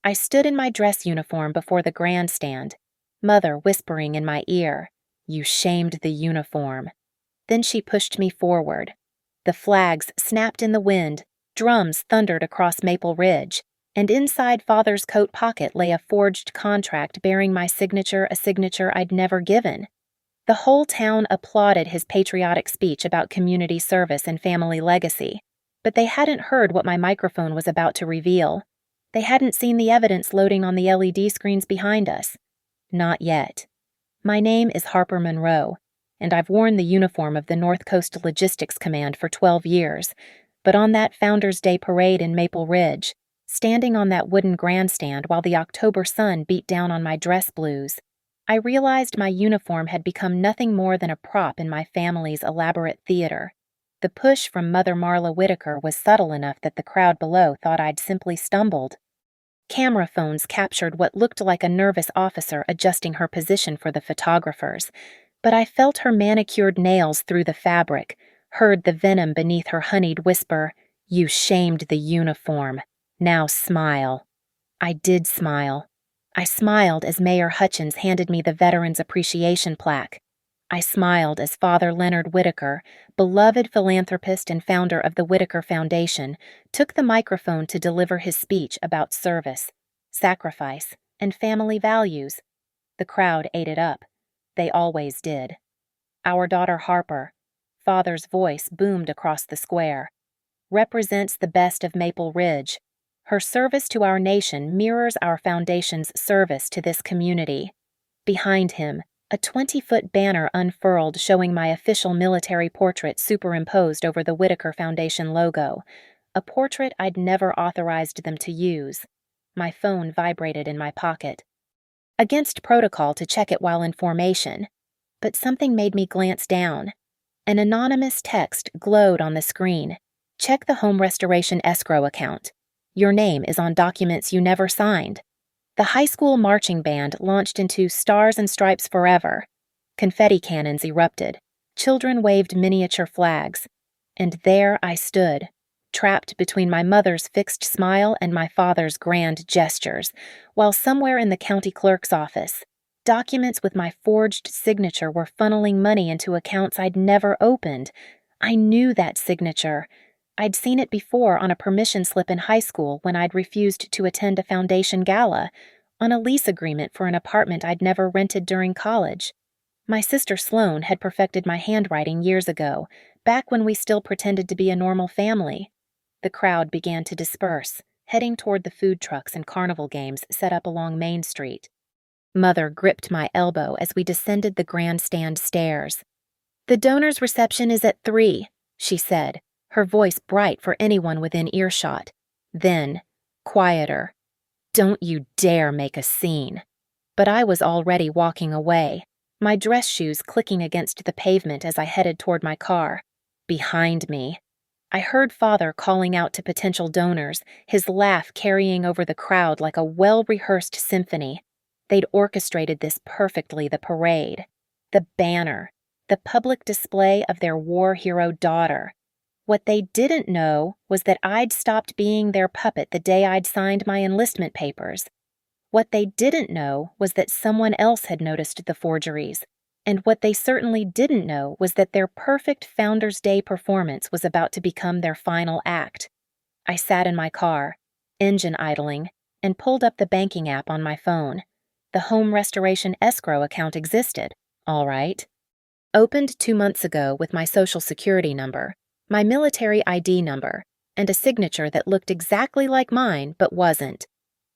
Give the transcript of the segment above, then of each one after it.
I stood in my dress uniform before the grandstand, Mother whispering in my ear, "You shamed the uniform." Then she pushed me forward. The flags snapped in the wind, drums thundered across Maple Ridge, and inside Father's coat pocket lay a forged contract bearing my signature, a signature I'd never given. The whole town applauded his patriotic speech about community service and family legacy, but they hadn't heard what my microphone was about to reveal. They hadn't seen the evidence loading on the LED screens behind us. Not yet. My name is Harper Monroe, and I've worn the uniform of the North Coast Logistics Command for 12 years, but on that Founders Day parade in Maple Ridge, standing on that wooden grandstand while the October sun beat down on my dress blues, I realized my uniform had become nothing more than a prop in my family's elaborate theater. The push from Mother Marla Whitaker was subtle enough that the crowd below thought I'd simply stumbled. Camera phones captured what looked like a nervous officer adjusting her position for the photographers, but I felt her manicured nails through the fabric, heard the venom beneath her honeyed whisper, "You shamed the uniform. Now smile." I did smile. I smiled as Mayor Hutchins handed me the Veterans Appreciation Plaque. I smiled as Father Leonard Whitaker, beloved philanthropist and founder of the Whitaker Foundation, took the microphone to deliver his speech about service, sacrifice, and family values. The crowd ate it up. They always did. Our daughter Harper, Father's voice boomed across the square, represents the best of Maple Ridge. Her service to our nation mirrors our foundation's service to this community. Behind him, a 20-foot banner unfurled showing my official military portrait superimposed over the Whitaker Foundation logo, a portrait I'd never authorized them to use. My phone vibrated in my pocket. Against protocol to check it while in formation, but something made me glance down. An anonymous text glowed on the screen. "Check the home restoration escrow account. Your name is on documents you never signed." The high school marching band launched into Stars and Stripes Forever. Confetti cannons erupted. Children waved miniature flags. And there I stood, trapped between my mother's fixed smile and my father's grand gestures, while somewhere in the county clerk's office, documents with my forged signature were funneling money into accounts I'd never opened. I knew that signature. I'd seen it before on a permission slip in high school when I'd refused to attend a foundation gala, on a lease agreement for an apartment I'd never rented during college. My sister Sloane had perfected my handwriting years ago, back when we still pretended to be a normal family. The crowd began to disperse, heading toward the food trucks and carnival games set up along Main Street. Mother gripped my elbow as we descended the grandstand stairs. "The donors' reception is at 3, she said, her voice bright for anyone within earshot. Then, quieter, "Don't you dare make a scene." But I was already walking away, my dress shoes clicking against the pavement as I headed toward my car. Behind me, I heard Father calling out to potential donors, his laugh carrying over the crowd like a well-rehearsed symphony. They'd orchestrated this perfectly, the parade, the banner, the public display of their war hero daughter. What they didn't know was that I'd stopped being their puppet the day I'd signed my enlistment papers. What they didn't know was that someone else had noticed the forgeries, and what they certainly didn't know was that their perfect Founders Day performance was about to become their final act. I sat in my car, engine idling, and pulled up the banking app on my phone. The home restoration escrow account existed, all right. Opened 2 months ago with my social security number, my military ID number, and a signature that looked exactly like mine but wasn't.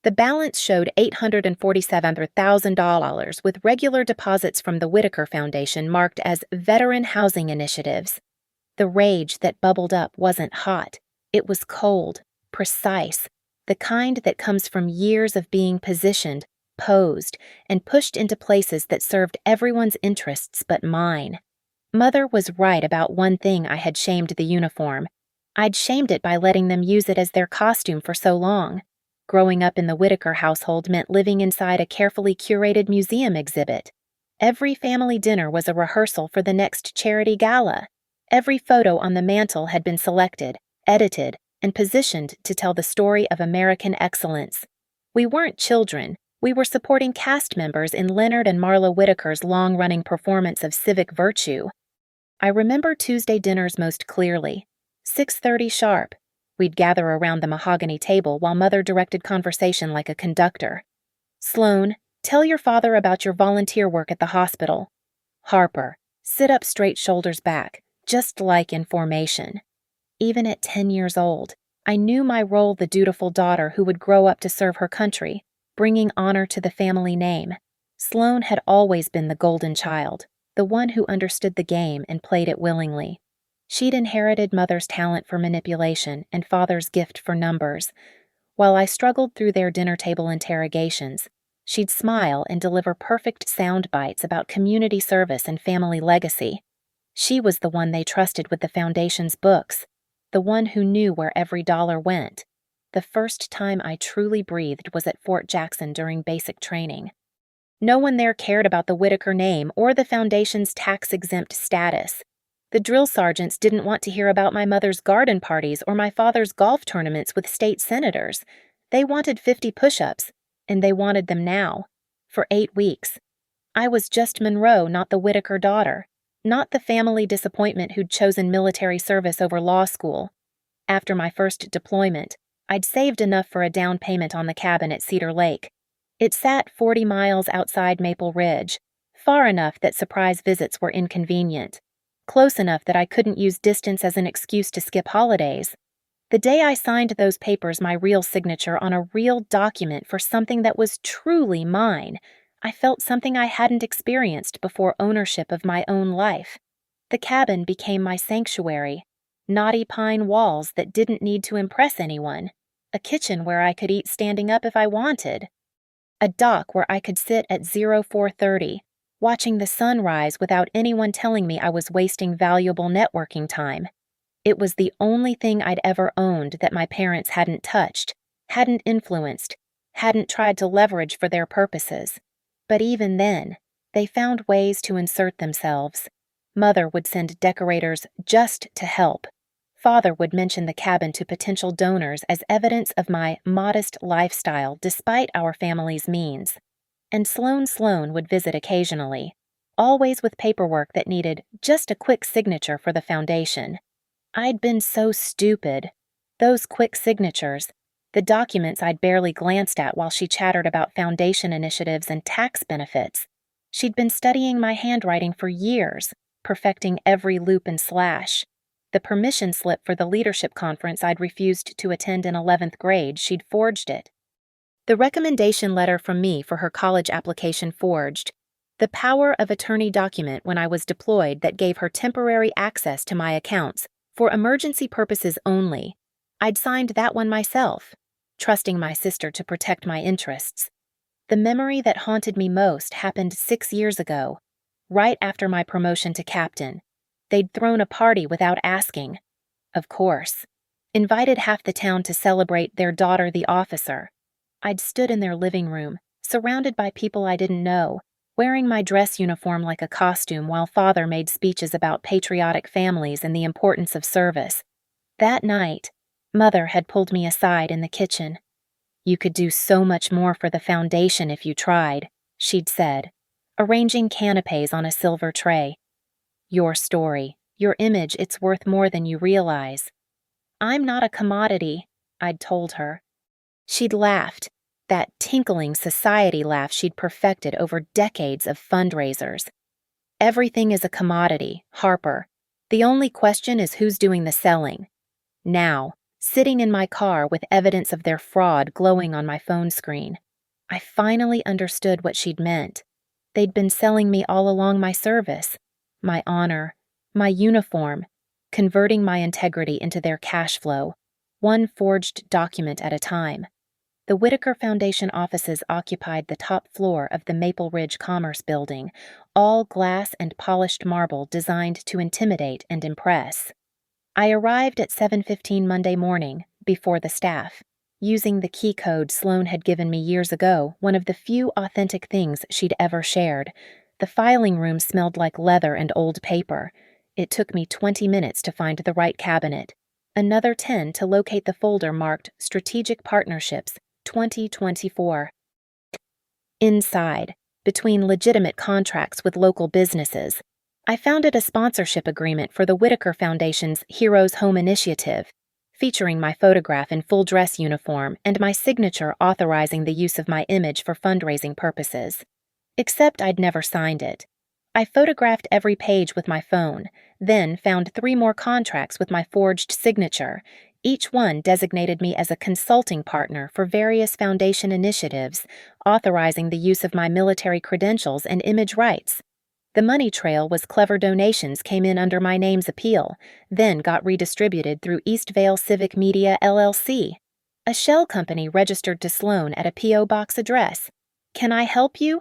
The balance showed $847,000 with regular deposits from the Whitaker Foundation marked as Veteran Housing Initiatives. The rage that bubbled up wasn't hot. It was cold, precise, the kind that comes from years of being positioned, posed, and pushed into places that served everyone's interests but mine. Mother was right about one thing I had shamed the uniform. I'd shamed it by letting them use it as their costume for so long. Growing up in the Whitaker household meant living inside a carefully curated museum exhibit. Every family dinner was a rehearsal for the next charity gala. Every photo on the mantel had been selected, edited, and positioned to tell the story of American excellence. We weren't children. We were supporting cast members in Leonard and Marla Whitaker's long-running performance of civic virtue. I remember Tuesday dinners most clearly. 6:30 sharp. We'd gather around the mahogany table while Mother directed conversation like a conductor. Sloan, tell your father about your volunteer work at the hospital. Harper, sit up straight, shoulders back, just like in formation. Even at 10 years old, I knew my role, the dutiful daughter who would grow up to serve her country, bringing honor to the family name. Sloan had always been the golden child, the one who understood the game and played it willingly. She'd inherited Mother's talent for manipulation and Father's gift for numbers. While I struggled through their dinner table interrogations, she'd smile and deliver perfect sound bites about community service and family legacy. She was the one they trusted with the Foundation's books, the one who knew where every dollar went. The first time I truly breathed was at Fort Jackson during basic training. No one there cared about the Whitaker name or the Foundation's tax-exempt status. The drill sergeants didn't want to hear about my mother's garden parties or my father's golf tournaments with state senators. They wanted 50 push-ups, and they wanted them now, for 8 weeks. I was just Monroe, not the Whitaker daughter, not the family disappointment who'd chosen military service over law school. After my first deployment, I'd saved enough for a down payment on the cabin at Cedar Lake. It sat 40 miles outside Maple Ridge, far enough that surprise visits were inconvenient, close enough that I couldn't use distance as an excuse to skip holidays. The day I signed those papers, my real signature on a real document for something that was truly mine, I felt something I hadn't experienced before: ownership of my own life. The cabin became my sanctuary. Knotty pine walls that didn't need to impress anyone. A kitchen where I could eat standing up if I wanted. A dock where I could sit at 04:30, watching the sun rise without anyone telling me I was wasting valuable networking time. It was the only thing I'd ever owned that my parents hadn't touched, hadn't influenced, hadn't tried to leverage for their purposes. But even then, they found ways to insert themselves. Mother would send decorators just to help. Father would mention the cabin to potential donors as evidence of my modest lifestyle despite our family's means. And Sloan would visit occasionally, always with paperwork that needed just a quick signature for the Foundation. I'd been so stupid. Those quick signatures, the documents I'd barely glanced at while she chattered about Foundation initiatives and tax benefits. She'd been studying my handwriting for years, perfecting every loop and slash. The permission slip for the leadership conference I'd refused to attend in 11th grade, she'd forged it. The recommendation letter from me for her college application forged. The power of attorney document when I was deployed that gave her temporary access to my accounts, for emergency purposes only. I'd signed that one myself, trusting my sister to protect my interests. The memory that haunted me most happened 6 years ago, right after my promotion to captain. They'd thrown a party without asking. Of course. Invited half the town to celebrate their daughter, the officer. I'd stood in their living room, surrounded by people I didn't know, wearing my dress uniform like a costume while Father made speeches about patriotic families and the importance of service. That night, Mother had pulled me aside in the kitchen. "You could do so much more for the Foundation if you tried," she'd said, arranging canapes on a silver tray. "Your story, your image, it's worth more than you realize." "I'm not a commodity," I'd told her. She'd laughed, that tinkling society laugh she'd perfected over decades of fundraisers. "Everything is a commodity, Harper. The only question is who's doing the selling." Now, sitting in my car with evidence of their fraud glowing on my phone screen, I finally understood what she'd meant. They'd been selling me all along my service, my honor, my uniform, converting my integrity into their cash flow, one forged document at a time. The Whitaker Foundation offices occupied the top floor of the Maple Ridge Commerce Building, all glass and polished marble designed to intimidate and impress. I arrived at 7:15 Monday morning, before the staff, using the key code Sloan had given me years ago, one of the few authentic things she'd ever shared. The filing room smelled like leather and old paper. It took me 20 minutes to find the right cabinet, another 10 to locate the folder marked Strategic Partnerships, 2024. Inside, between legitimate contracts with local businesses, I founded a sponsorship agreement for the Whitaker Foundation's Heroes Home Initiative, featuring my photograph in full dress uniform and my signature authorizing the use of my image for fundraising purposes. Except I'd never signed it. I photographed every page with my phone, then found 3 more contracts with my forged signature. Each one designated me as a consulting partner for various foundation initiatives, authorizing the use of my military credentials and image rights. The money trail was clever donations came in under my name's appeal, then got redistributed through Eastvale Civic Media LLC, a shell company registered to Sloan at a P.O. Box address. Can I help you?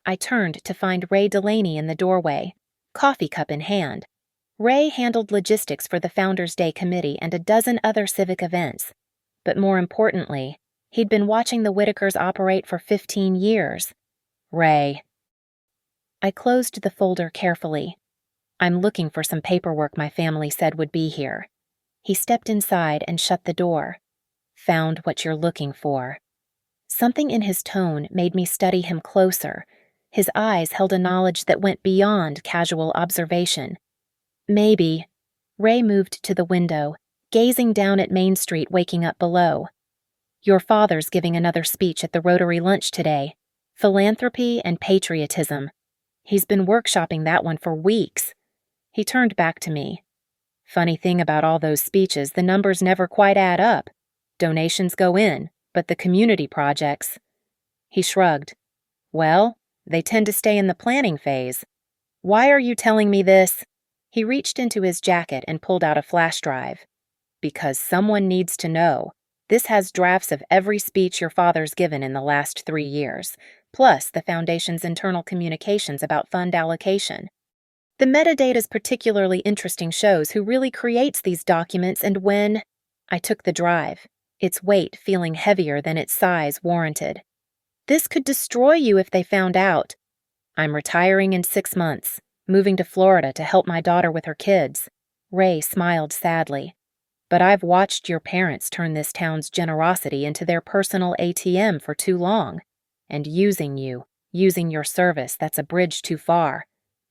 I turned to find Ray Delaney in the doorway, coffee cup in hand. Ray handled logistics for the Founders Day Committee and a dozen other civic events. But more importantly, he'd been watching the Whitakers operate for 15 years. Ray. I closed the folder carefully. I'm looking for some paperwork my family said would be here. He stepped inside and shut the door. Found what you're looking for. Something in his tone made me study him closer. His eyes held a knowledge that went beyond casual observation. Maybe. Ray moved to the window, gazing down at Main Street waking up below. Your father's giving another speech at the Rotary lunch today. Philanthropy and patriotism. He's been workshopping that one for weeks. He turned back to me. Funny thing about all those speeches, the numbers never quite add up. Donations go in, but the community projects... He shrugged. Well, they tend to stay in the planning phase. Why are you telling me this? He reached into his jacket and pulled out a flash drive. Because someone needs to know. This has drafts of every speech your father's given in the last 3 years, plus the Foundation's internal communications about fund allocation. The metadata's particularly interesting shows who really creates these documents and when. I took the drive, its weight feeling heavier than its size warranted. This could destroy you if they found out. I'm retiring in 6 months, moving to Florida to help my daughter with her kids. Ray smiled sadly. But I've watched your parents turn this town's generosity into their personal ATM for too long. And using your service, that's a bridge too far.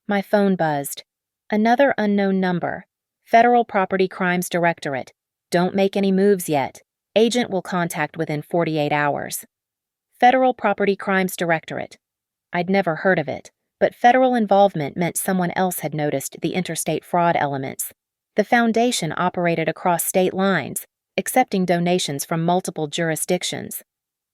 My phone buzzed. Another unknown number. Federal Property Crimes Directorate. Don't make any moves yet. Agent will contact within 48 hours. Federal Property Crimes Directorate. I'd never heard of it, but federal involvement meant someone else had noticed the interstate fraud elements. The Foundation operated across state lines, accepting donations from multiple jurisdictions.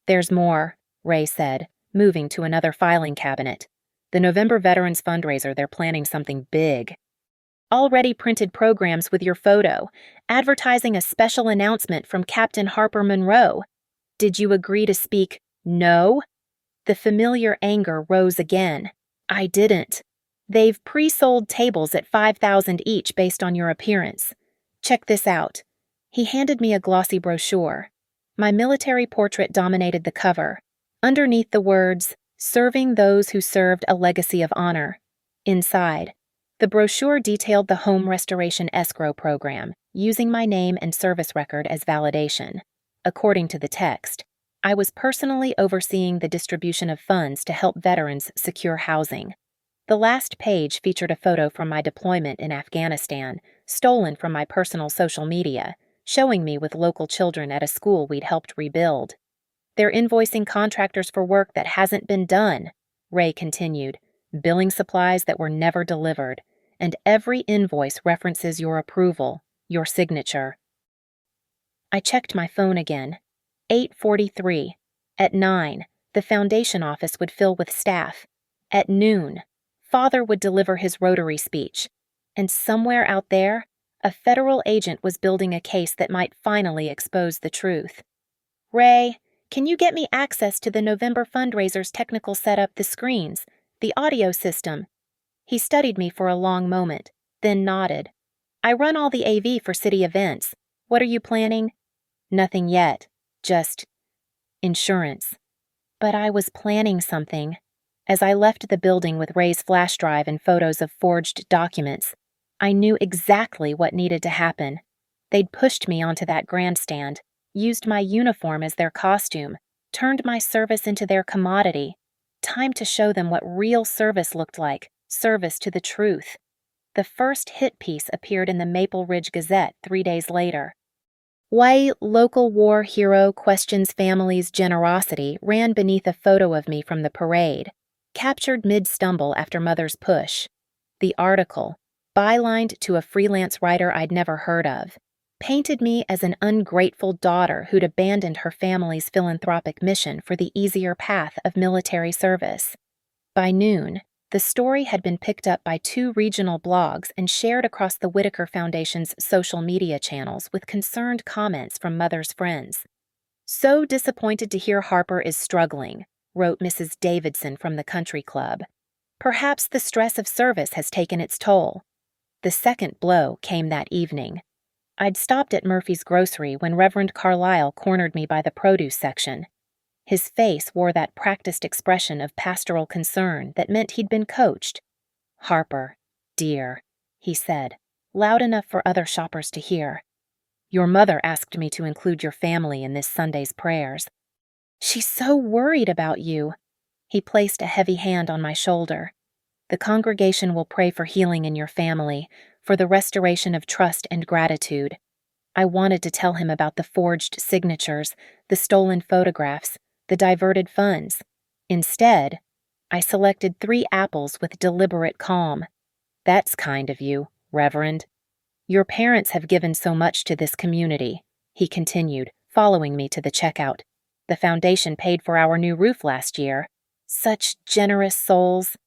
There's more, Ray said, moving to another filing cabinet. The November Veterans Fundraiser, they're planning something big. Already printed programs with your photo, advertising a special announcement from Captain Harper Monroe. Did you agree to speak no? The familiar anger rose again. I didn't. They've pre-sold tables at $5,000 each based on your appearance. Check this out. He handed me a glossy brochure. My military portrait dominated the cover. Underneath the words, Serving Those Who Served a Legacy of Honor. Inside, the brochure detailed the home restoration escrow program, using my name and service record as validation. According to the text, I was personally overseeing the distribution of funds to help veterans secure housing. The last page featured a photo from my deployment in Afghanistan, stolen from my personal social media, showing me with local children at a school we'd helped rebuild. They're invoicing contractors for work that hasn't been done, Ray continued, billing supplies that were never delivered, and every invoice references your approval, your signature. I checked my phone again. 8:43. At 9, the Foundation office would fill with staff. At noon, Father would deliver his Rotary speech, and somewhere out there, a federal agent was building a case that might finally expose the truth. Ray, can you get me access to the November fundraiser's technical setup, the screens, the audio system? He studied me for a long moment, then nodded. I run all the AV for city events. What are you planning? Nothing yet, just insurance. But I was planning something. As I left the building with Ray's flash drive and photos of forged documents, I knew exactly what needed to happen. They'd pushed me onto that grandstand, used my uniform as their costume, turned my service into their commodity. Time to show them what real service looked like, service to the truth. The first hit piece appeared in the Maple Ridge Gazette 3 days later. Why local war hero questions family's generosity ran beneath a photo of me from the parade, captured mid-stumble after mother's push. The article, bylined to a freelance writer I'd never heard of, painted me as an ungrateful daughter who'd abandoned her family's philanthropic mission for the easier path of military service. By noon, the story had been picked up by 2 regional blogs and shared across the Whitaker Foundation's social media channels with concerned comments from mother's friends. "So disappointed to hear Harper is struggling," wrote Mrs. Davidson from the country club. "Perhaps the stress of service has taken its toll." The second blow came that evening. I'd stopped at Murphy's Grocery when Reverend Carlyle cornered me by the produce section. His face wore that practiced expression of pastoral concern that meant he'd been coached. "Harper, dear," he said, loud enough for other shoppers to hear. "Your mother asked me to include your family in this Sunday's prayers. She's so worried about you." He placed a heavy hand on my shoulder. "The congregation will pray for healing in your family, for the restoration of trust and gratitude." I wanted to tell him about the forged signatures, the stolen photographs, the diverted funds. Instead, I selected 3 apples with deliberate calm. "That's kind of you, Reverend. Your parents have given so much to this community," he continued, following me to the checkout. "The foundation paid for our new roof last year. Such generous souls.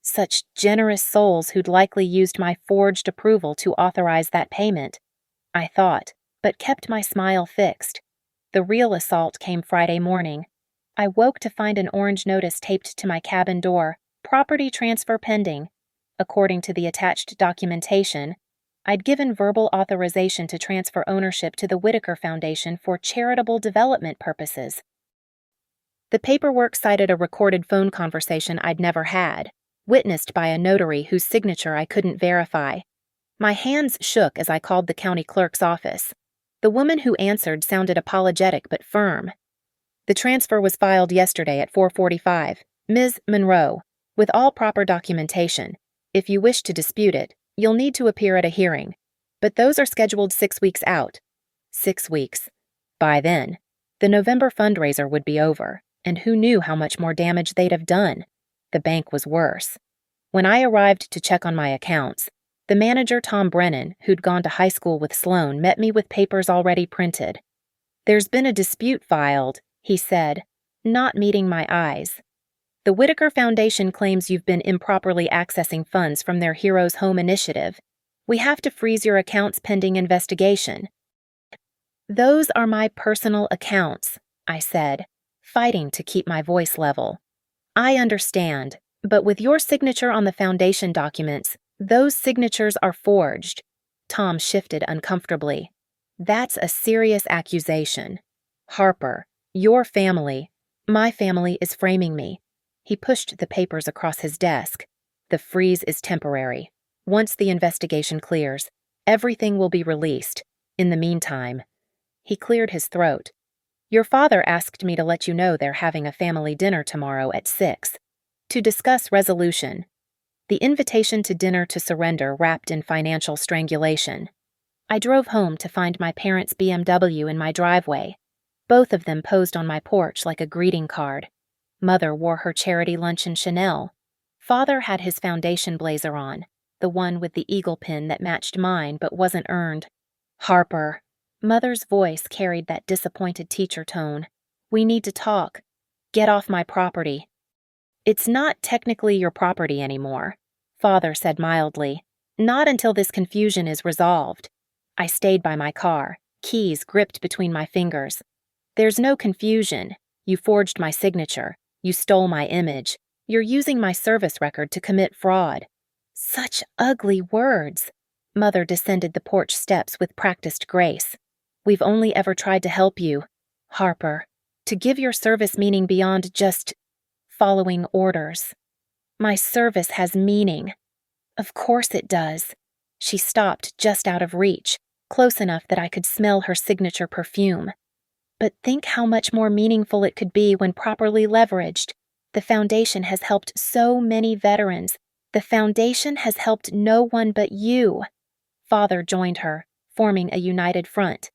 Such generous souls who'd likely used my forged approval to authorize that payment," I thought, but kept my smile fixed. The real assault came Friday morning. I woke to find an orange notice taped to my cabin door, "Property transfer pending." According to the attached documentation, I'd given verbal authorization to transfer ownership to the Whitaker Foundation for charitable development purposes. The paperwork cited a recorded phone conversation I'd never had, witnessed by a notary whose signature I couldn't verify. My hands shook as I called the county clerk's office. The woman who answered sounded apologetic but firm. "The transfer was filed yesterday at 4:45. Ms. Monroe, with all proper documentation. If you wish to dispute it, you'll need to appear at a hearing. But those are scheduled 6 weeks out." 6 weeks. By then, the November fundraiser would be over, and who knew how much more damage they'd have done? The bank was worse. When I arrived to check on my accounts, the manager, Tom Brennan, who'd gone to high school with Sloan, met me with papers already printed. "There's been a dispute filed," he said, not meeting my eyes. "The Whitaker Foundation claims you've been improperly accessing funds from their Heroes Home initiative. We have to freeze your accounts pending investigation." "Those are my personal accounts," I said, fighting to keep my voice level. "I understand, but with your signature on the foundation documents, those signatures are forged." Tom shifted uncomfortably. "That's a serious accusation. Harper, your family, my family is framing me." He pushed the papers across his desk. "The freeze is temporary. Once the investigation clears, everything will be released. In the meantime," he cleared his throat, "your father asked me to let you know they're having a family dinner tomorrow at 6 to discuss resolution. The invitation to dinner to surrender wrapped in financial strangulation." I drove home to find my parents' BMW in my driveway. Both of them posed on my porch like a greeting card. Mother wore her charity luncheon Chanel. Father had his foundation blazer on, the one with the eagle pin that matched mine but wasn't earned. "Harper." Mother's voice carried that disappointed teacher tone. "We need to talk. Get off my property." "It's not technically your property anymore," Father said mildly. "Not until this confusion is resolved." I stayed by my car, keys gripped between my fingers. "There's no confusion. You forged my signature. You stole my image. You're using my service record to commit fraud." Such ugly words. Mother descended the porch steps with practiced grace. "We've only ever tried to help you, Harper, to give your service meaning beyond just following orders. My service has meaning." "Of course it does." She stopped just out of reach, close enough that I could smell her signature perfume. But think how much more meaningful it could be when properly leveraged. The foundation has helped so many veterans. The foundation has helped no one but you. Father joined her, forming a united front.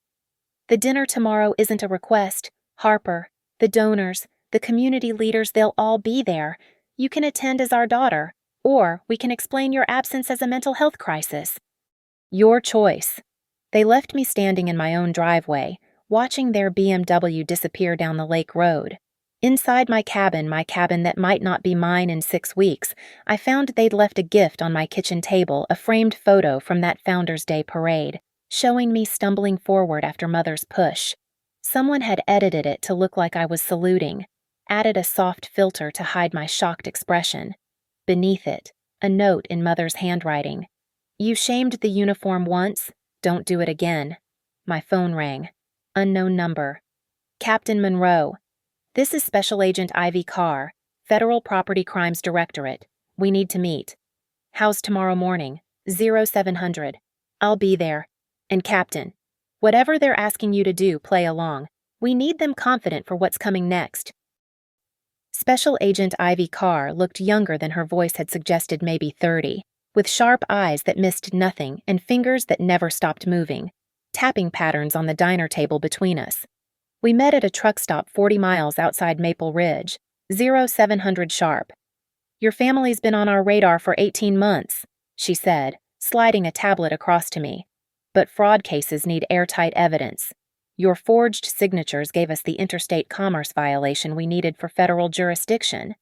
The dinner tomorrow isn't a request. Harper, the donors, the community leaders, they'll all be there. You can attend as our daughter, or we can explain your absence as a mental health crisis. Your choice. They left me standing in my own driveway, watching their BMW disappear down the lake road. Inside my cabin that might not be mine in 6 weeks, I found they'd left a gift on my kitchen table, a framed photo from that Founders Day parade, showing me stumbling forward after Mother's push. Someone had edited it to look like I was saluting, added a soft filter to hide my shocked expression. Beneath it, a note in Mother's handwriting. You shamed the uniform once, don't do it again. My phone rang. Unknown number. Captain Monroe. This is Special Agent Ivy Carr, Federal Property Crimes Directorate. We need to meet. How's tomorrow morning? 0700. I'll be there. And Captain, whatever they're asking you to do, play along. We need them confident for what's coming next. Special Agent Ivy Carr looked younger than her voice had suggested, maybe 30, with sharp eyes that missed nothing and fingers that never stopped moving, tapping patterns on the diner table between us. We met at a truck stop 40 miles outside Maple Ridge, 0700 sharp. Your family's been on our radar for 18 months, she said, sliding a tablet across to me. But fraud cases need airtight evidence. Your forged signatures gave us the interstate commerce violation we needed for federal jurisdiction.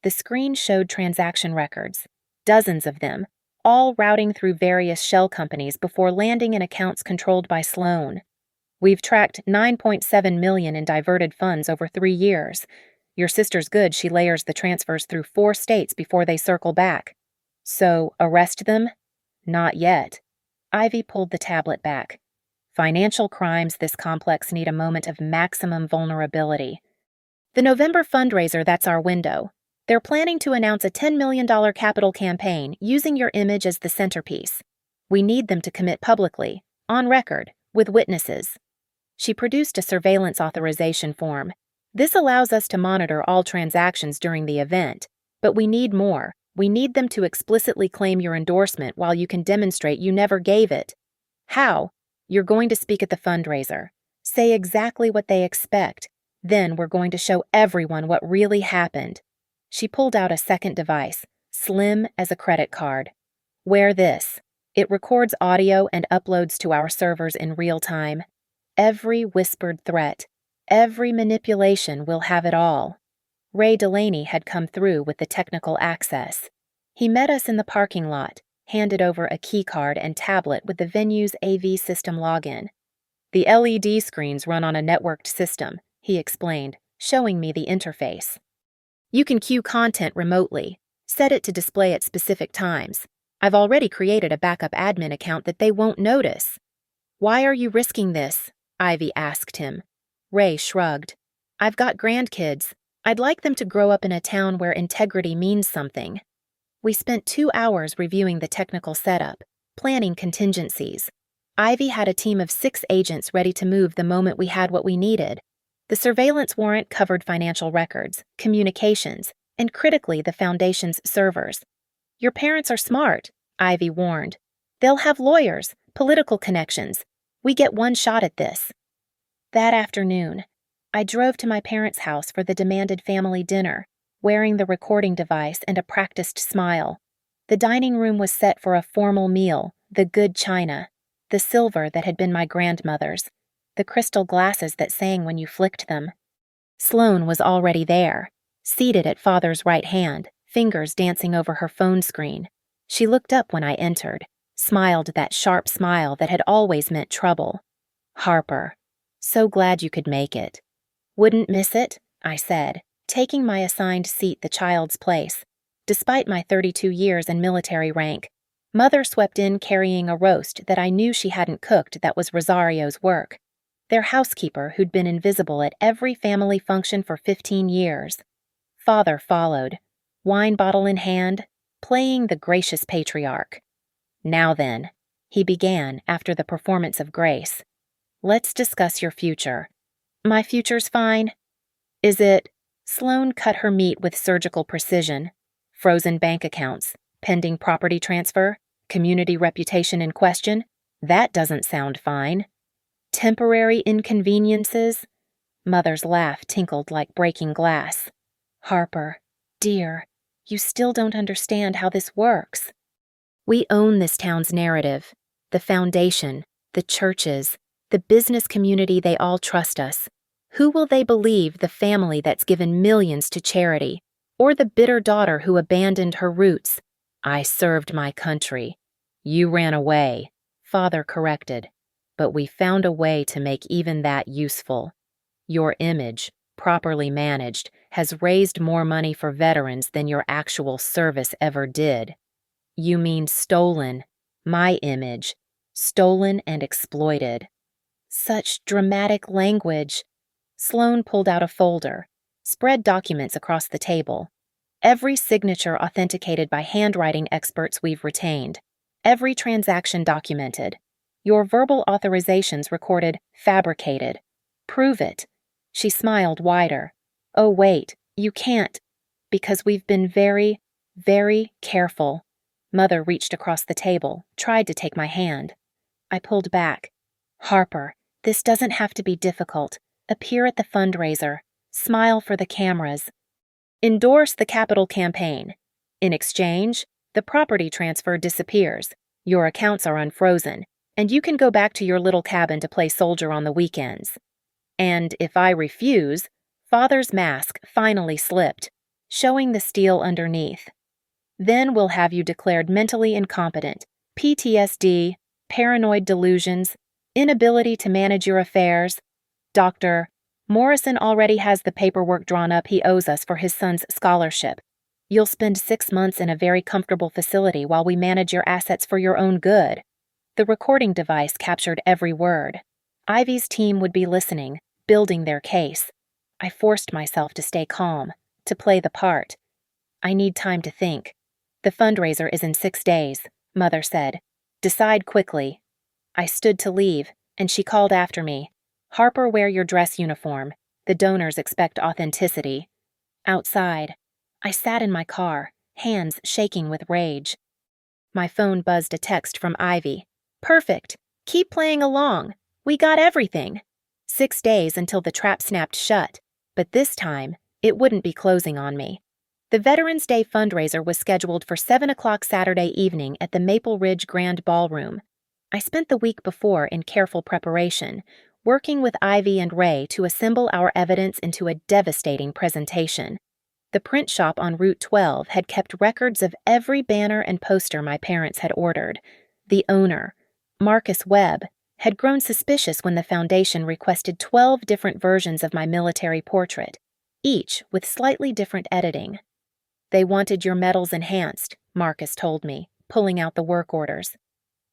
The screen showed transaction records, dozens of them, all routing through various shell companies before landing in accounts controlled by Sloan. We've tracked $9.7 million in diverted funds over 3 years. Your sister's good she layers the transfers through 4 states before they circle back. So, arrest them? Not yet. Ivy pulled the tablet back. Financial crimes this complex need a moment of maximum vulnerability. The November fundraiser, that's our window. They're planning to announce a $10 million capital campaign using your image as the centerpiece. We need them to commit publicly, on record, with witnesses. She produced a surveillance authorization form. This allows us to monitor all transactions during the event, but we need more. We need them to explicitly claim your endorsement while you can demonstrate you never gave it. How? You're going to speak at the fundraiser. Say exactly what they expect. Then we're going to show everyone what really happened. She pulled out a second device, slim as a credit card. Wear this. It records audio and uploads to our servers in real time. Every whispered threat, every manipulation, will have it all. Ray Delaney had come through with the technical access. He met us in the parking lot, handed over a keycard and tablet with the venue's AV system login. The LED screens run on a networked system, he explained, showing me the interface. You can queue content remotely, set it to display at specific times. I've already created a backup admin account that they won't notice. Why are you risking this? Ivy asked him. Ray shrugged. I've got grandkids. I'd like them to grow up in a town where integrity means something. We spent 2 hours reviewing the technical setup, planning contingencies. Ivy had a team of 6 agents ready to move the moment we had what we needed. The surveillance warrant covered financial records, communications, and critically the Foundation's servers. Your parents are smart, Ivy warned. They'll have lawyers, political connections. We get one shot at this. That afternoon, I drove to my parents' house for the demanded family dinner, wearing the recording device and a practiced smile. The dining room was set for a formal meal, the good china, the silver that had been my grandmother's, the crystal glasses that sang when you flicked them. Sloan was already there, seated at Father's right hand, fingers dancing over her phone screen. She looked up when I entered, smiled that sharp smile that had always meant trouble. Harper, so glad you could make it. Wouldn't miss it, I said, taking my assigned seat the child's place. Despite my 32 years and military rank, Mother swept in carrying a roast that I knew she hadn't cooked that was Rosario's work. Their housekeeper who'd been invisible at every family function for 15 years. Father followed, wine bottle in hand, playing the gracious patriarch. Now then, he began after the performance of grace. Let's discuss your future. My future's fine. Is it? Sloane cut her meat with surgical precision. Frozen bank accounts, pending property transfer, community reputation in question. That doesn't sound fine. Temporary inconveniences? Mother's laugh tinkled like breaking glass. Harper, dear, you still don't understand how this works. We own this town's narrative, the foundation, the churches, the business community. They all trust us. Who will they believe, the family that's given millions to charity, or the bitter daughter who abandoned her roots? I served my country. You ran away, Father corrected, but we found a way to make even that useful. Your image, properly managed, has raised more money for veterans than your actual service ever did. You mean stolen, my image, stolen and exploited. Such dramatic language. Sloane pulled out a folder, spread documents across the table. Every signature authenticated by handwriting experts we've retained. Every transaction documented. Your verbal authorizations recorded fabricated. Prove it. She smiled wider. Oh, wait, you can't. Because we've been very, very careful. Mother reached across the table, tried to take my hand. I pulled back. Harper, this doesn't have to be difficult. Appear at the fundraiser. Smile for the cameras. Endorse the capital campaign. In exchange, the property transfer disappears. Your accounts are unfrozen, and you can go back to your little cabin to play soldier on the weekends. And if I refuse, Father's mask finally slipped, showing the steel underneath. Then we'll have you declared mentally incompetent, PTSD, paranoid delusions, inability to manage your affairs. Dr. Morrison already has the paperwork drawn up he owes us for his son's scholarship. You'll spend 6 months in a very comfortable facility while we manage your assets for your own good. The recording device captured every word. Ivy's team would be listening, building their case. I forced myself to stay calm, to play the part. I need time to think. The fundraiser is in 6 days, Mother said. Decide quickly. I stood to leave, and she called after me. Harper, wear your dress uniform. The donors expect authenticity. Outside, I sat in my car, hands shaking with rage. My phone buzzed a text from Ivy. Perfect. Keep playing along. We got everything. 6 days until the trap snapped shut, but this time, it wouldn't be closing on me. The Veterans Day fundraiser was scheduled for 7 o'clock Saturday evening at the Maple Ridge Grand Ballroom. I spent the week before in careful preparation, working with Ivy and Ray to assemble our evidence into a devastating presentation. The print shop on Route 12 had kept records of every banner and poster my parents had ordered. The owner, Marcus Webb, had grown suspicious when the foundation requested 12 different versions of my military portrait, each with slightly different editing. They wanted your medals enhanced, Marcus told me, pulling out the work orders.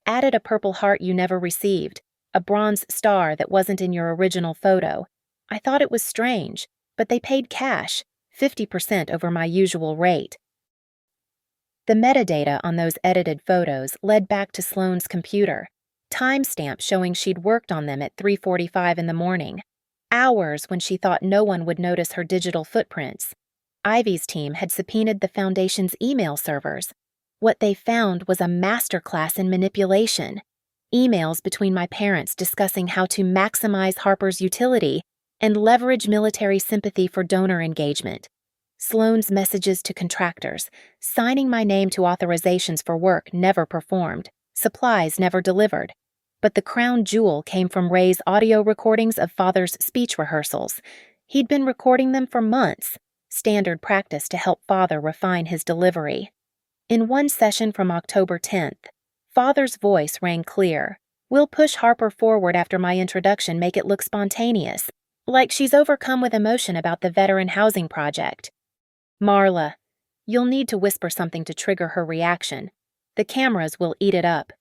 Added a Purple Heart you never received, a bronze star that wasn't in your original photo. I thought it was strange, but they paid cash, 50% over my usual rate. The metadata on those edited photos led back to Sloane's computer, timestamp showing she'd worked on them at 3:45 in the morning, hours when she thought no one would notice her digital footprints. Ivy's team had subpoenaed the foundation's email servers. What they found was a masterclass in manipulation. Emails between my parents discussing how to maximize Harper's utility and leverage military sympathy for donor engagement. Sloane's messages to contractors, signing my name to authorizations for work never performed, supplies never delivered. But the crown jewel came from Ray's audio recordings of Father's speech rehearsals. He'd been recording them for months, standard practice to help Father refine his delivery. In one session from October 10th, Father's voice rang clear. We'll push Harper forward after my introduction, make it look spontaneous, like she's overcome with emotion about the veteran housing project. Marla, you'll need to whisper something to trigger her reaction. The cameras will eat it up.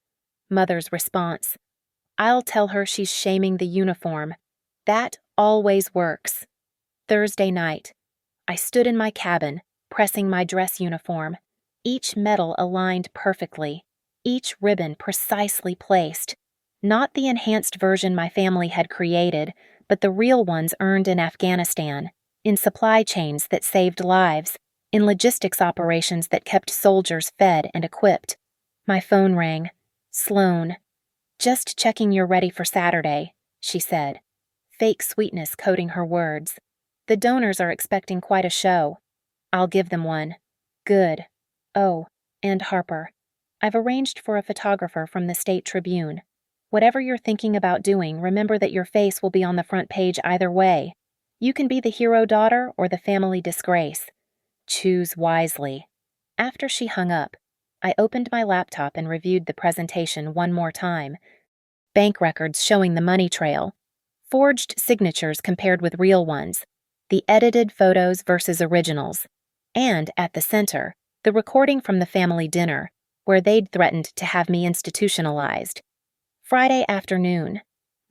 Mother's response. I'll tell her she's shaming the uniform. That always works. Thursday night. I stood in my cabin, pressing my dress uniform. Each medal aligned perfectly. Each ribbon precisely placed. Not the enhanced version my family had created, but the real ones earned in Afghanistan, in supply chains that saved lives, in logistics operations that kept soldiers fed and equipped. My phone rang. Sloan. "Just checking you're ready for Saturday," she said, fake sweetness coating her words. "The donors are expecting quite a show." "I'll give them one." "Good. Oh, and Harper, I've arranged for a photographer from the State Tribune. Whatever you're thinking about doing, remember that your face will be on the front page either way. You can be the hero daughter or the family disgrace. Choose wisely." After she hung up, I opened my laptop and reviewed the presentation one more time. Bank records showing the money trail, forged signatures compared with real ones, the edited photos versus originals, and, at the center, the recording from the family dinner, where they'd threatened to have me institutionalized. Friday afternoon.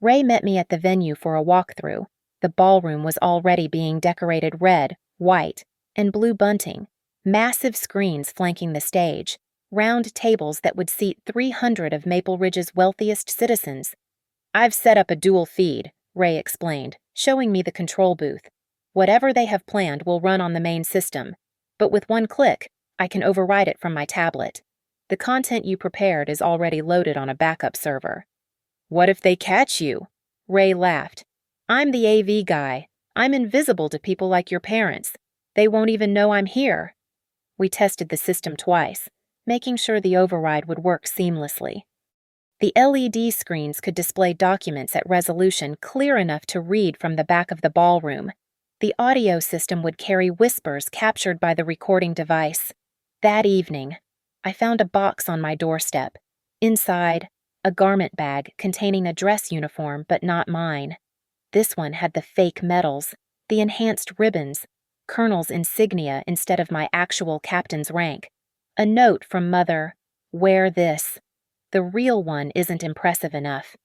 Ray met me at the venue for a walkthrough. The ballroom was already being decorated red, white, and blue bunting, massive screens flanking the stage, round tables that would seat 300 of Maple Ridge's wealthiest citizens. "I've set up a dual feed," Ray explained, showing me the control booth. "Whatever they have planned will run on the main system, but with one click, I can override it from my tablet. The content you prepared is already loaded on a backup server." "What if they catch you?" Ray laughed. "I'm the AV guy. I'm invisible to people like your parents. They won't even know I'm here." We tested the system twice, making sure the override would work seamlessly. The LED screens could display documents at resolution clear enough to read from the back of the ballroom. The audio system would carry whispers captured by the recording device. That evening, I found a box on my doorstep. Inside, a garment bag containing a dress uniform but not mine. This one had the fake medals, the enhanced ribbons, colonel's insignia instead of my actual captain's rank. A note from Mother, "Wear this. The real one isn't impressive enough."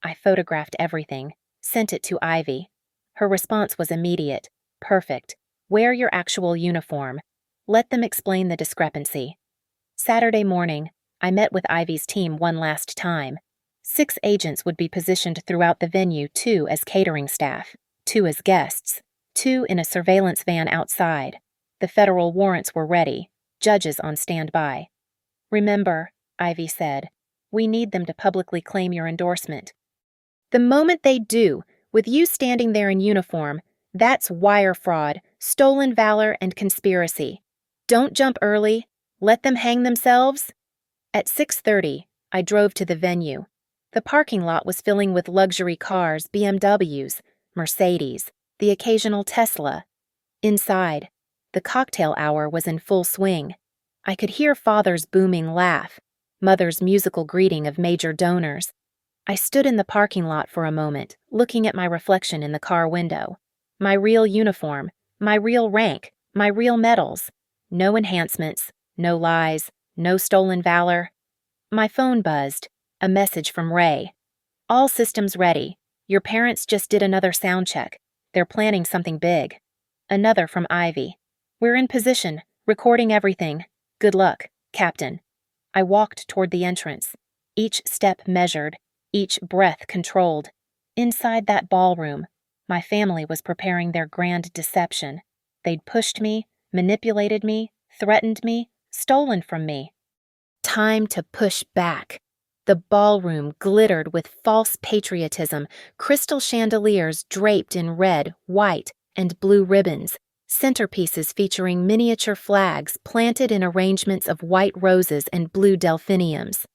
I photographed everything, sent it to Ivy. Her response was immediate. "Perfect. Wear your actual uniform. Let them explain the discrepancy." Saturday morning, I met with Ivy's team one last time. 6 agents would be positioned throughout the venue, 2 as catering staff, 2 as guests, 2 in a surveillance van outside. The federal warrants were ready, judges on standby. "Remember," Ivy said, "we need them to publicly claim your endorsement. The moment they do, with you standing there in uniform, that's wire fraud, stolen valor, and conspiracy. Don't jump early. Let them hang themselves." At 6:30, I drove to the venue. The parking lot was filling with luxury cars, BMWs, Mercedes, the occasional Tesla. Inside, the cocktail hour was in full swing. I could hear Father's booming laugh, Mother's musical greeting of major donors. I stood in the parking lot for a moment, looking at my reflection in the car window. My real uniform, my real rank, my real medals. No enhancements, no lies, no stolen valor. My phone buzzed, a message from Ray. "All systems ready. Your parents just did another sound check. They're planning something big." Another from Ivy. "We're in position, recording everything. Good luck, Captain." I walked toward the entrance, each step measured, each breath controlled. Inside that ballroom, my family was preparing their grand deception. They'd pushed me, manipulated me, threatened me, stolen from me. Time to push back. The ballroom glittered with false patriotism, crystal chandeliers draped in red, white, and blue ribbons, centerpieces featuring miniature flags planted in arrangements of white roses and blue delphiniums.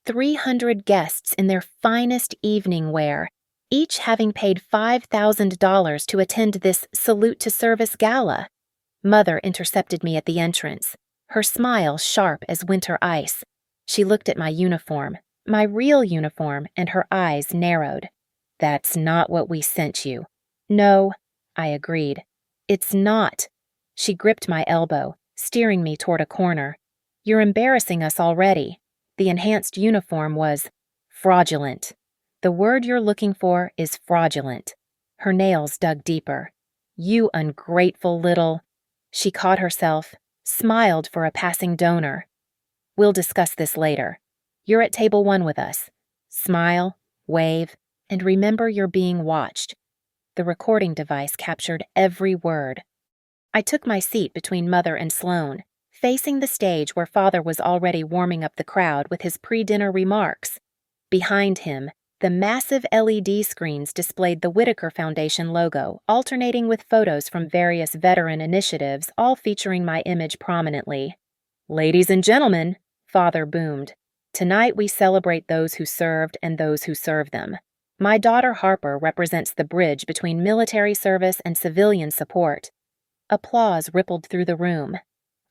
300 guests in their finest evening wear, each having paid $5,000 to attend this salute to service gala. Mother intercepted me at the entrance, her smile sharp as winter ice. She looked at my uniform, my real uniform, and her eyes narrowed. "That's not what we sent you." "No," I agreed. "It's not." She gripped my elbow, steering me toward a corner. "You're embarrassing us already." The enhanced uniform was fraudulent. The word you're looking for is fraudulent. Her nails dug deeper. "You ungrateful little..." She caught herself, smiled for a passing donor. "We'll discuss this later. You're at table 1 with us. Smile, wave, and remember you're being watched." The recording device captured every word. I took my seat between Mother and Sloane, facing the stage where Father was already warming up the crowd with his pre-dinner remarks. Behind him, the massive LED screens displayed the Whitaker Foundation logo, alternating with photos from various veteran initiatives, all featuring my image prominently. "Ladies and gentlemen," Father boomed, "tonight we celebrate those who served and those who serve them. My daughter Harper represents the bridge between military service and civilian support." Applause rippled through the room.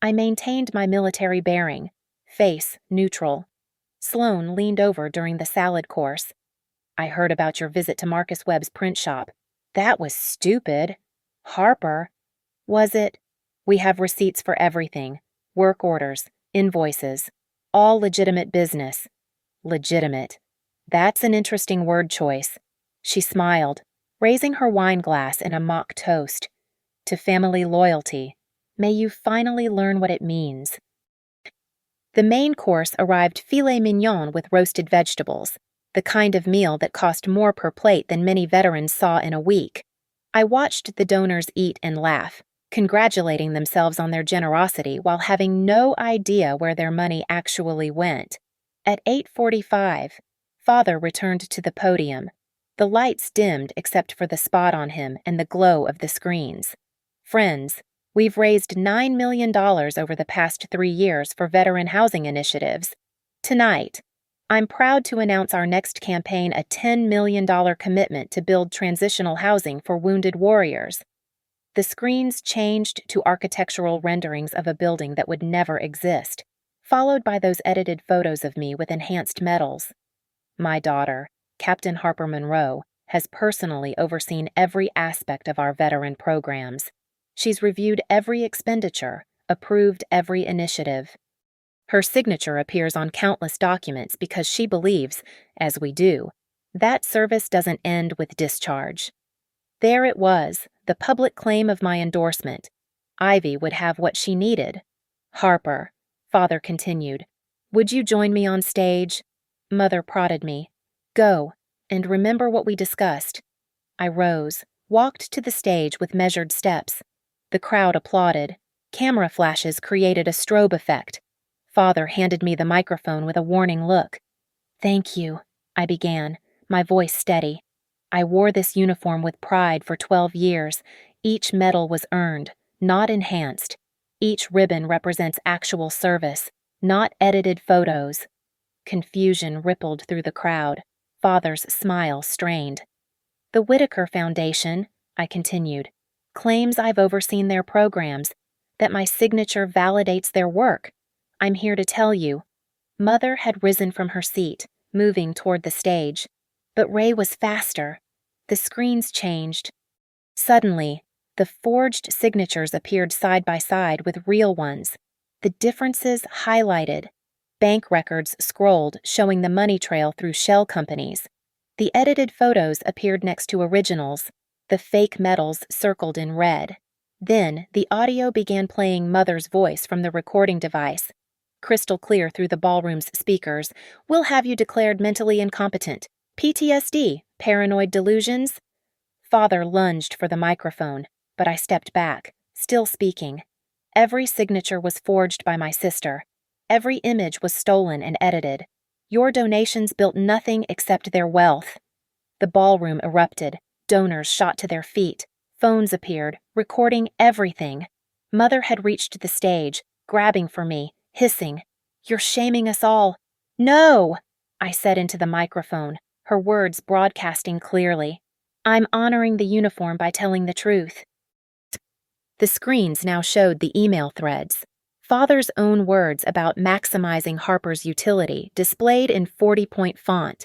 I maintained my military bearing, face neutral. Sloane leaned over during the salad course. "I heard about your visit to Marcus Webb's print shop. That was stupid." "Harper." "Was it?" "We have receipts for everything. Work orders, invoices. All legitimate business." "Legitimate. That's an interesting word choice." She smiled, raising her wine glass in a mock toast. "To family loyalty. May you finally learn what it means." The main course arrived filet mignon with roasted vegetables, the kind of meal that cost more per plate than many veterans saw in a week. I watched the donors eat and laugh, congratulating themselves on their generosity while having no idea where their money actually went. At 8:45, Father returned to the podium. The lights dimmed except for the spot on him and the glow of the screens. "Friends, we've raised $9 million over the past 3 years for veteran housing initiatives. Tonight, I'm proud to announce our next campaign, a $10 million commitment to build transitional housing for wounded warriors." The screens changed to architectural renderings of a building that would never exist, followed by those edited photos of me with enhanced medals. My daughter, Captain Harper Monroe, has personally overseen every aspect of our veteran programs. She's reviewed every expenditure, approved every initiative. Her signature appears on countless documents because she believes, as we do, that service doesn't end with discharge. There it was, the public claim of my endorsement. Ivy would have what she needed. "Harper," Father continued, "would you join me on stage?" Mother prodded me. "Go, and remember what we discussed." I rose, walked to the stage with measured steps. The crowd applauded. Camera flashes created a strobe effect. Father handed me the microphone with a warning look. "Thank you," I began, my voice steady. "I wore this uniform with pride for 12 years. Each medal was earned, not enhanced. Each ribbon represents actual service, not edited photos." Confusion rippled through the crowd. Father's smile strained. "The Whitaker Foundation," I continued, "claims I've overseen their programs, that my signature validates their work. I'm here to tell you." Mother had risen from her seat, moving toward the stage. But Ray was faster. The screens changed. Suddenly, the forged signatures appeared side by side with real ones, the differences highlighted. Bank records scrolled, showing the money trail through shell companies. The edited photos appeared next to originals, the fake medals circled in red. Then, the audio began playing Mother's voice from the recording device. Crystal clear through the ballroom's speakers. "We'll have you declared mentally incompetent. PTSD, paranoid delusions." Father lunged for the microphone, but I stepped back, still speaking. Every signature was forged by my sister. Every image was stolen and edited. Your donations built nothing except their wealth. The ballroom erupted. Donors shot to their feet. Phones appeared, recording everything. Mother had reached the stage, grabbing for me, hissing, "You're shaming us all." "No," I said into the microphone, her words broadcasting clearly. "I'm honoring the uniform by telling the truth." The screens now showed the email threads. Father's own words about maximizing Harper's utility displayed in 40-point font.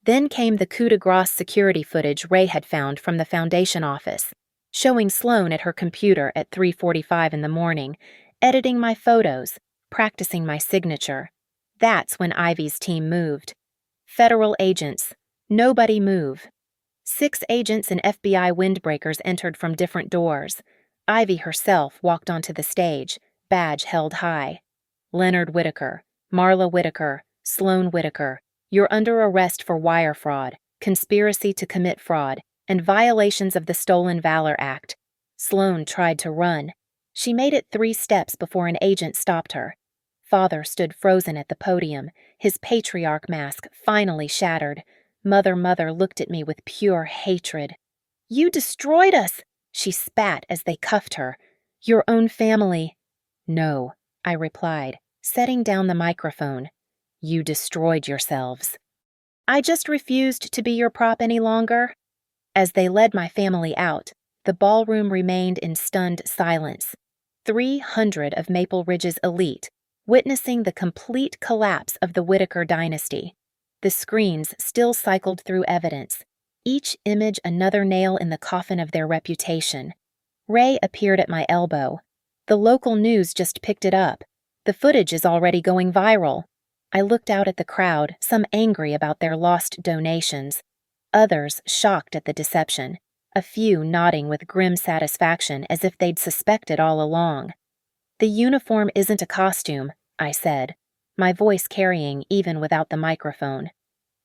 Then came the coup de grace security footage Ray had found from the foundation office, showing Sloane at her computer at 3:45 in the morning, editing my photos, practicing my signature. That's when Ivy's team moved. Federal agents. Nobody move. 6 agents and FBI windbreakers entered from different doors. Ivy herself walked onto the stage, badge held high. "Leonard Whitaker, Marla Whitaker, Sloane Whitaker, you're under arrest for wire fraud, conspiracy to commit fraud, and violations of the Stolen Valor Act. Sloan tried to run. She made it 3 steps before an agent stopped her. Father stood frozen at the podium, his patriarch mask finally shattered. Mother looked at me with pure hatred. "You destroyed us!" she spat as they cuffed her. "Your own family." "No," I replied, setting down the microphone. "You destroyed yourselves." "I just refused to be your prop any longer." As they led my family out, the ballroom remained in stunned silence. 300 of Maple Ridge's elite, witnessing the complete collapse of the Whitaker dynasty. The screens still cycled through evidence, each image another nail in the coffin of their reputation. Ray appeared at my elbow. "The local news just picked it up. The footage is already going viral." I looked out at the crowd, some angry about their lost donations, others shocked at the deception, a few nodding with grim satisfaction as if they'd suspected all along. "The uniform isn't a costume," I said, my voice carrying even without the microphone.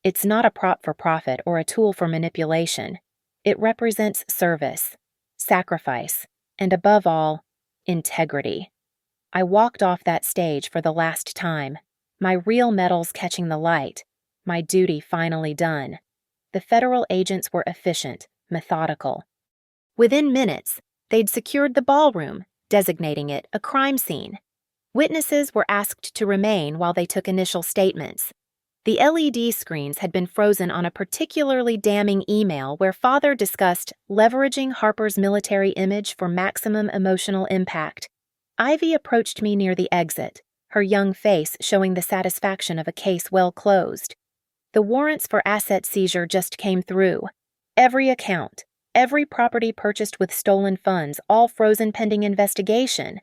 "It's not a prop for profit or a tool for manipulation. It represents service, sacrifice, and above all, integrity." I walked off that stage for the last time, my real medals catching the light, my duty finally done. The federal agents were efficient, methodical. Within minutes, they'd secured the ballroom, designating it a crime scene. Witnesses were asked to remain while they took initial statements. The LED screens had been frozen on a particularly damning email where Father discussed leveraging Harper's military image for maximum emotional impact. Ivy approached me near the exit, her young face showing the satisfaction of a case well closed. "The warrants for asset seizure just came through. Every account, every property purchased with stolen funds, all frozen pending investigation.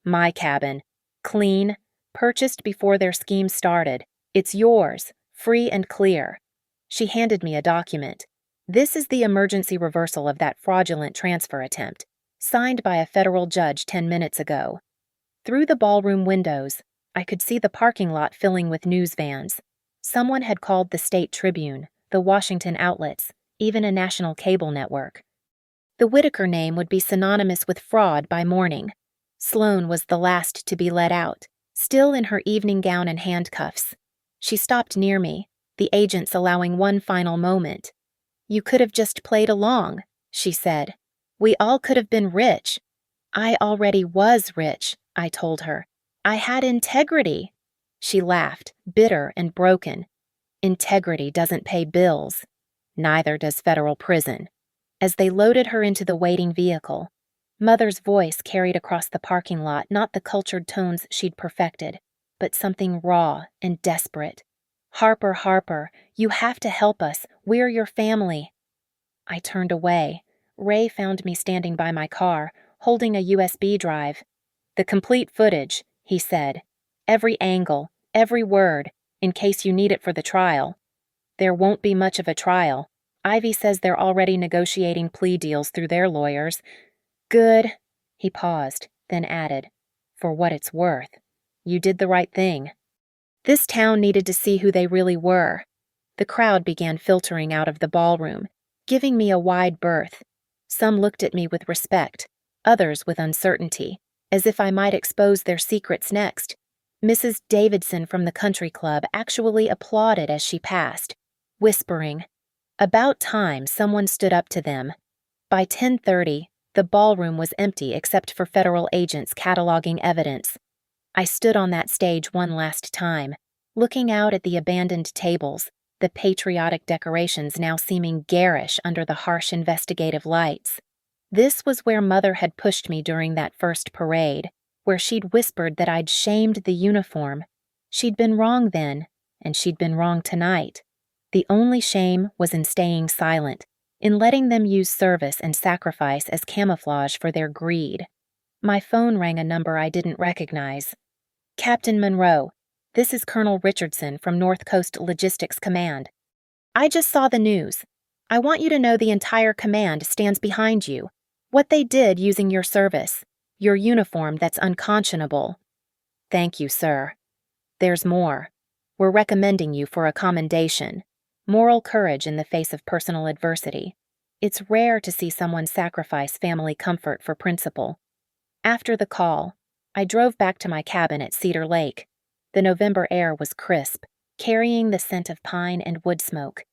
My cabin, clean, purchased before their scheme started. It's yours, free and clear." She handed me a document. "This is the emergency reversal of that fraudulent transfer attempt, signed by a federal judge 10 minutes ago." Through the ballroom windows, I could see the parking lot filling with news vans. Someone had called the State Tribune, the Washington outlets, even a national cable network. The Whitaker name would be synonymous with fraud by morning. Sloan was the last to be let out, still in her evening gown and handcuffs. She stopped near me, the agents allowing one final moment. "You could have just played along," she said. "We all could have been rich." "I already was rich," I told her. "I had integrity." She laughed, bitter and broken. "Integrity doesn't pay bills. Neither does federal prison." As they loaded her into the waiting vehicle, Mother's voice carried across the parking lot not the cultured tones she'd perfected, but something raw and desperate. Harper, you have to help us. We're your family." I turned away. Ray found me standing by my car, holding a USB drive. "The complete footage," he said. "Every angle, every word, in case you need it for the trial." "There won't be much of a trial. Ivy says they're already negotiating plea deals through their lawyers." "Good." He paused, then added, "For what it's worth. You did the right thing." This town needed to see who they really were. The crowd began filtering out of the ballroom, giving me a wide berth. Some looked at me with respect, others with uncertainty, as if I might expose their secrets next. Mrs. Davidson from the country club actually applauded as she passed, whispering. About time someone stood up to them. By 10:30, the ballroom was empty except for federal agents cataloging evidence. I stood on that stage one last time, looking out at the abandoned tables, the patriotic decorations now seeming garish under the harsh investigative lights. This was where Mother had pushed me during that first parade, where she'd whispered that I'd shamed the uniform. She'd been wrong then, and she'd been wrong tonight. The only shame was in staying silent, in letting them use service and sacrifice as camouflage for their greed. My phone rang a number I didn't recognize. "Captain Monroe, this is Colonel Richardson from North Coast Logistics Command. I just saw the news. I want you to know the entire command stands behind you. What they did using your service, your uniform that's unconscionable." "Thank you, sir. There's more. We're recommending you for a commendation. Moral courage in the face of personal adversity. It's rare to see someone sacrifice family comfort for principle. After the call, I drove back to my cabin at Cedar Lake. The November air was crisp, carrying the scent of pine and wood smoke.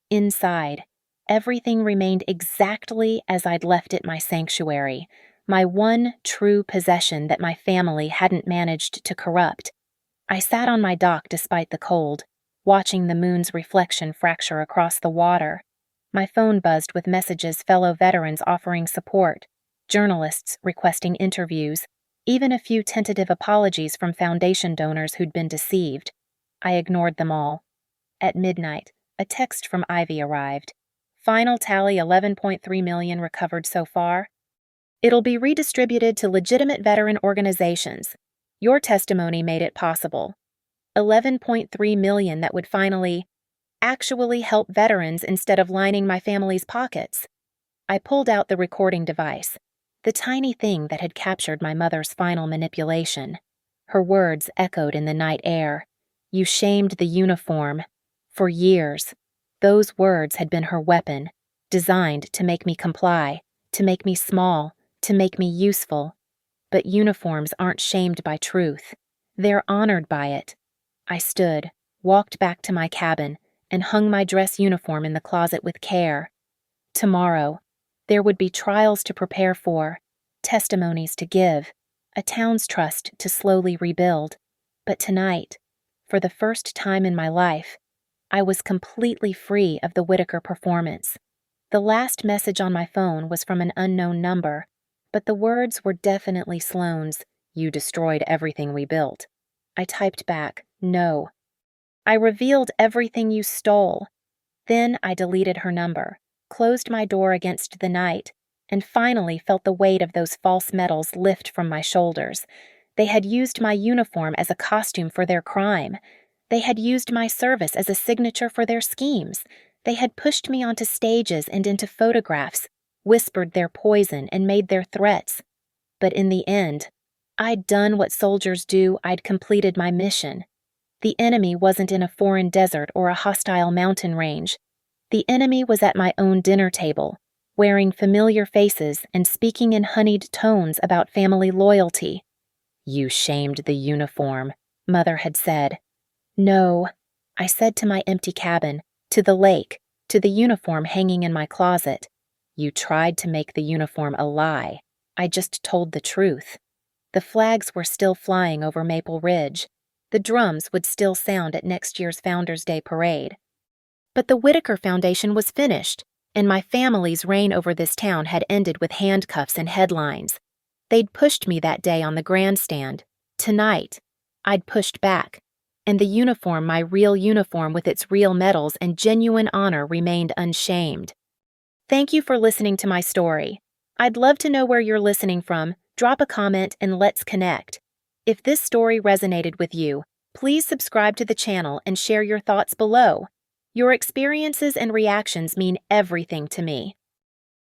Inside, everything remained exactly as I'd left it, my sanctuary, my one true possession that my family hadn't managed to corrupt. I sat on my dock despite the cold, watching the moon's reflection fracture across the water. My phone buzzed with messages, fellow veterans offering support, journalists requesting interviews, even a few tentative apologies from foundation donors who'd been deceived. I ignored them all. At midnight, a text from Ivy arrived. Final tally 11.3 million recovered so far. It'll be redistributed to legitimate veteran organizations. Your testimony made it possible. 11.3 million that would finally, actually help veterans instead of lining my family's pockets. I pulled out the recording device, the tiny thing that had captured my mother's final manipulation. Her words echoed in the night air. You shamed the uniform. For years, those words had been her weapon, designed to make me comply, to make me small, to make me useful. But uniforms aren't shamed by truth. They're honored by it. I stood, walked back to my cabin, and hung my dress uniform in the closet with care. Tomorrow, there would be trials to prepare for, testimonies to give, a town's trust to slowly rebuild. But tonight, for the first time in my life, I was completely free of the Whitaker performance. The last message on my phone was from an unknown number, but the words were definitely Sloane's. You destroyed everything we built. I typed back, no. I revealed everything you stole. Then I deleted her number, closed my door against the night, and finally felt the weight of those false medals lift from my shoulders. They had used my uniform as a costume for their crime. They had used my service as a signature for their schemes. They had pushed me onto stages and into photographs, whispered their poison and made their threats. But in the end, I'd done what soldiers do. I'd completed my mission. The enemy wasn't in a foreign desert or a hostile mountain range. The enemy was at my own dinner table, wearing familiar faces and speaking in honeyed tones about family loyalty. You shamed the uniform, Mother had said. No, I said to my empty cabin, to the lake, to the uniform hanging in my closet. You tried to make the uniform a lie. I just told the truth. The flags were still flying over Maple Ridge. The drums would still sound at next year's Founders' Day parade. But the Whitaker Foundation was finished, and my family's reign over this town had ended with handcuffs and headlines. They'd pushed me that day on the grandstand. Tonight, I'd pushed back, and the uniform, my real uniform with its real medals and genuine honor, remained unshamed. Thank you for listening to my story. I'd love to know where you're listening from. Drop a comment and let's connect. If this story resonated with you, please subscribe to the channel and share your thoughts below. Your experiences and reactions mean everything to me.